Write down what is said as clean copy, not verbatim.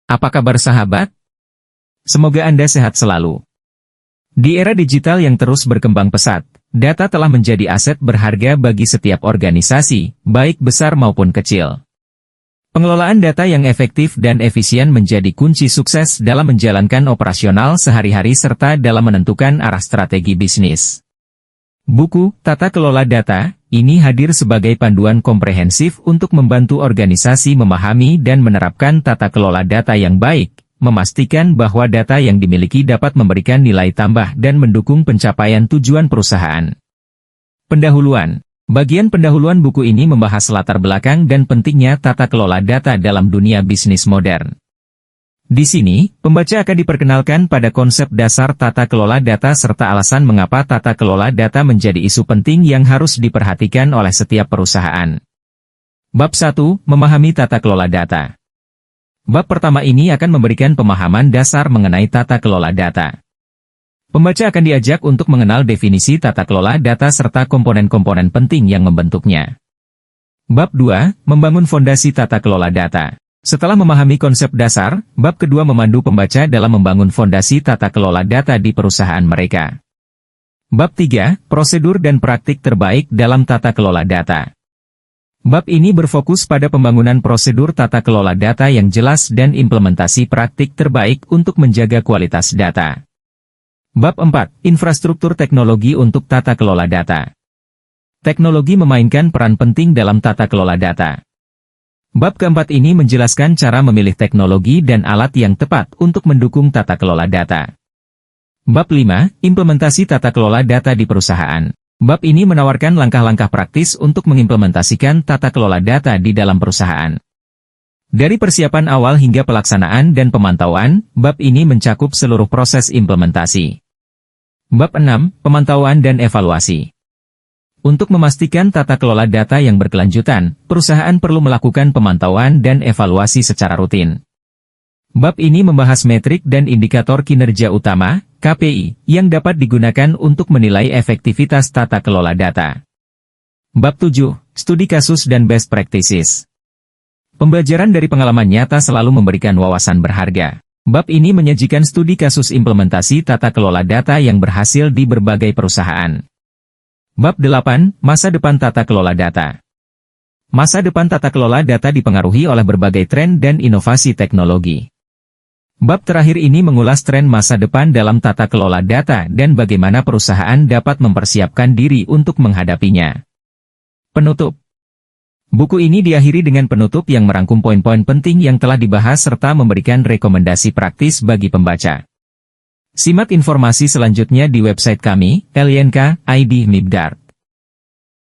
Apa kabar sahabat? Semoga Anda sehat selalu. Di era digital yang terus berkembang pesat, data telah menjadi aset berharga bagi setiap organisasi, baik besar maupun kecil. Pengelolaan data yang efektif dan efisien menjadi kunci sukses dalam menjalankan operasional sehari-hari serta dalam menentukan arah strategi bisnis. Buku Tata Kelola Data ini hadir sebagai panduan komprehensif untuk membantu organisasi memahami dan menerapkan tata kelola data yang baik, memastikan bahwa data yang dimiliki dapat memberikan nilai tambah dan mendukung pencapaian tujuan perusahaan. Pendahuluan. Bagian pendahuluan buku ini membahas latar belakang dan pentingnya tata kelola data dalam dunia bisnis modern. Di sini, pembaca akan diperkenalkan pada konsep dasar tata kelola data serta alasan mengapa tata kelola data menjadi isu penting yang harus diperhatikan oleh setiap perusahaan. Bab 1. Memahami tata kelola data. Bab pertama ini akan memberikan pemahaman dasar mengenai tata kelola data. Pembaca akan diajak untuk mengenal definisi tata kelola data serta komponen-komponen penting yang membentuknya. Bab 2. Membangun fondasi tata kelola data. Setelah memahami konsep dasar, bab kedua memandu pembaca dalam membangun fondasi tata kelola data di perusahaan mereka. Bab 3. Prosedur dan praktik terbaik dalam tata kelola data. Bab ini berfokus pada pembangunan prosedur tata kelola data yang jelas dan implementasi praktik terbaik untuk menjaga kualitas data. Bab 4. Infrastruktur teknologi untuk tata kelola data. Teknologi memainkan peran penting dalam tata kelola data. Bab keempat ini menjelaskan cara memilih teknologi dan alat yang tepat untuk mendukung tata kelola data. Bab 5. Implementasi tata kelola data di perusahaan. Bab ini menawarkan langkah-langkah praktis untuk mengimplementasikan tata kelola data di dalam perusahaan. Dari persiapan awal hingga pelaksanaan dan pemantauan, bab ini mencakup seluruh proses implementasi. Bab 6. Pemantauan dan evaluasi. Untuk memastikan tata kelola data yang berkelanjutan, perusahaan perlu melakukan pemantauan dan evaluasi secara rutin. Bab ini membahas metrik dan indikator kinerja utama, KPI, yang dapat digunakan untuk menilai efektivitas tata kelola data. Bab 7. Studi kasus dan best practices. Pembelajaran dari pengalaman nyata selalu memberikan wawasan berharga. Bab ini menyajikan studi kasus implementasi tata kelola data yang berhasil di berbagai perusahaan. Bab 8. Masa depan tata kelola data. Masa depan tata kelola data dipengaruhi oleh berbagai tren dan inovasi teknologi. Bab terakhir ini mengulas tren masa depan dalam tata kelola data dan bagaimana perusahaan dapat mempersiapkan diri untuk menghadapinya. Penutup. Buku ini diakhiri dengan penutup yang merangkum poin-poin penting yang telah dibahas serta memberikan rekomendasi praktis bagi pembaca. Simak informasi selanjutnya di website kami, LYNK ID Mibdar.